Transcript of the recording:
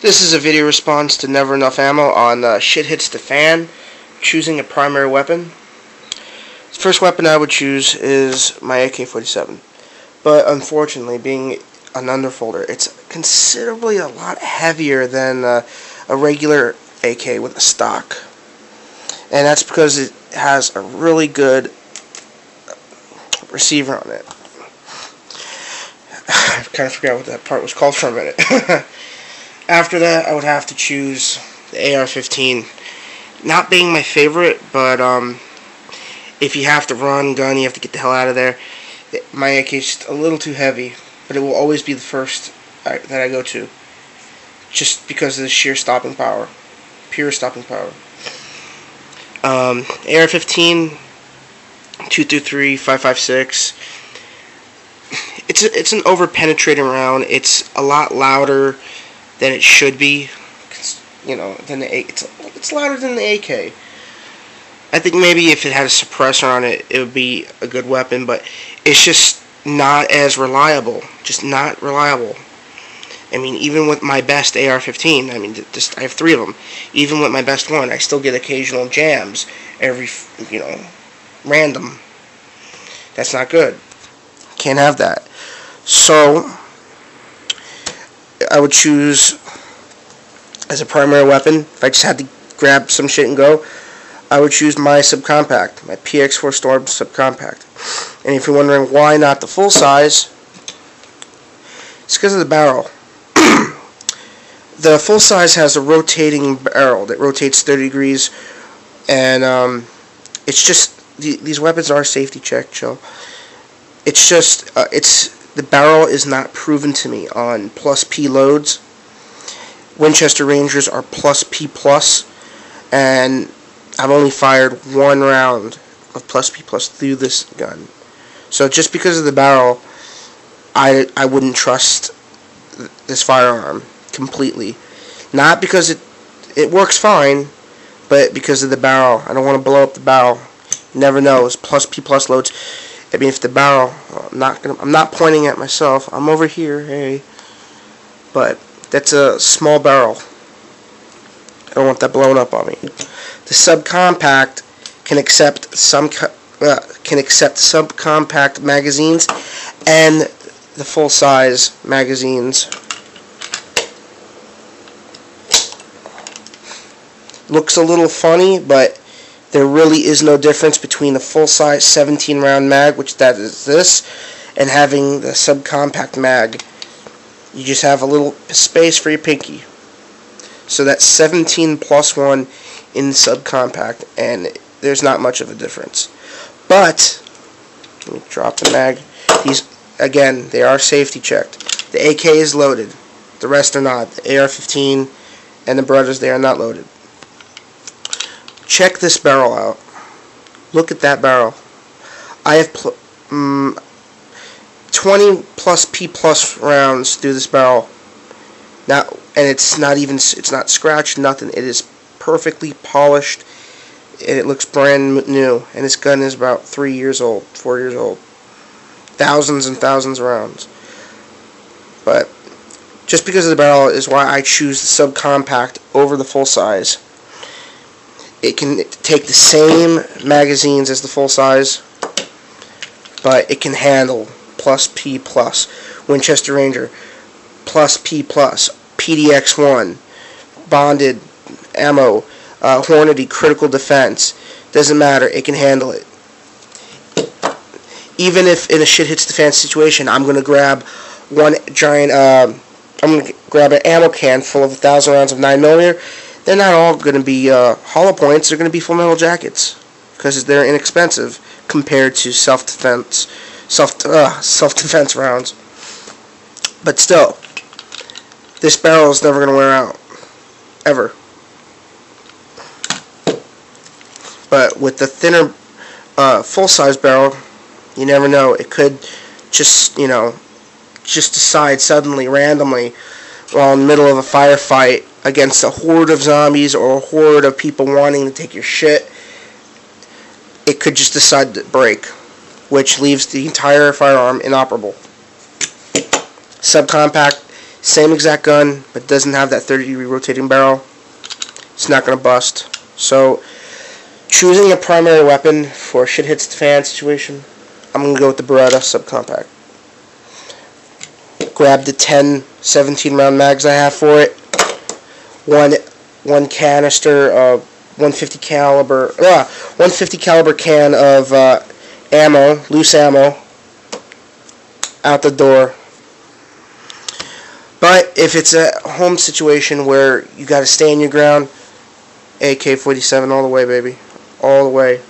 This is a video response to Never Enough Ammo on Shit Hits the Fan, choosing a primary weapon. The first weapon I would choose is my AK-47, but unfortunately, being an underfolder, it's considerably a lot heavier than a regular AK with a stock, and that's because it has a really good receiver on it. I kind of forgot what that part was called for a minute. After that, I would have to choose the AR-15. Not being my favorite, but if you have to run, gun, you have to get the hell out of there. My AK is just a little too heavy, but it will always be the first that I go to, just because of the sheer stopping power, pure stopping power. AR-15, 223, 5.56. It's an over-penetrating round. It's a lot louder than it should be, than it's louder than the AK. I think maybe if it had a suppressor on it, it would be a good weapon, but it's just not as reliable. Just not reliable. I mean, even with my best AR-15, I have 3 of them. Even with my best one, I still get occasional jams every, random. That's not good. Can't have that. So I would choose as a primary weapon, if I just had to grab some shit and go, I would choose my Subcompact, my PX4 Storm Subcompact. And if you're wondering why not the full size, it's because of the barrel. The full size has a rotating barrel that rotates 30 degrees, and it's just, these weapons are safety check, chill. It's just, the barrel is not proven to me on plus P loads. Winchester Rangers are plus P plus, and I've only fired 1 round of plus P plus through this gun. So just because of the barrel, I wouldn't trust this firearm completely. Not because it works fine, but because of the barrel. I don't want to blow up the barrel. You never know. It's plus P plus loads. I mean, if the barrel, I'm not pointing at myself. I'm over here, hey. But that's a small barrel. I don't want that blown up on me. The Subcompact can accept subcompact magazines and the full size magazines. Looks a little funny, but there really is no difference between the full-size 17-round mag, which that is this, and having the subcompact mag. You just have a little space for your pinky. So that's 17 plus 1 in the subcompact, and there's not much of a difference. But, let me drop the mag. These, again, they are safety checked. The AK is loaded. The rest are not. The AR-15 and the Berettas, they are not loaded. Check this barrel out. Look at that barrel. I have 20 plus P plus rounds through this barrel. Now, and it's not scratched, nothing. It is perfectly polished, and it looks brand new. And this gun is about 3 years old, 4 years old. Thousands and thousands of rounds. But just because of the barrel is why I choose the subcompact over the full size. It can take the same magazines as the full size, but it can handle plus P plus, Winchester Ranger, plus P plus, PDX-1, bonded ammo, Hornady critical defense. Doesn't matter. It can handle it. Even if in a shit hits the fan situation, I'm gonna grab one giant. I'm gonna grab an ammo can full of 1,000 rounds of 9mm. They're not all going to be hollow points. They're going to be full metal jackets because they're inexpensive compared to self-defense rounds. But still, this barrel is never going to wear out, ever. But with the thinner full-size barrel, you never know. It could just decide suddenly, randomly, while in the middle of a firefight against a horde of zombies or a horde of people wanting to take your shit, it could just decide to break, which leaves the entire firearm inoperable. Subcompact Same exact gun, but doesn't have that 30-degree rotating barrel. It's not going to bust. So, choosing a primary weapon for shit hits the fan situation, I'm going to go with the Beretta Subcompact. Grab the 10 17-round mags I have for it. One canister of 150 caliber can of ammo, loose ammo, out the door. But if it's a home situation where you got to stand your ground, AK-47 all the way, baby, all the way.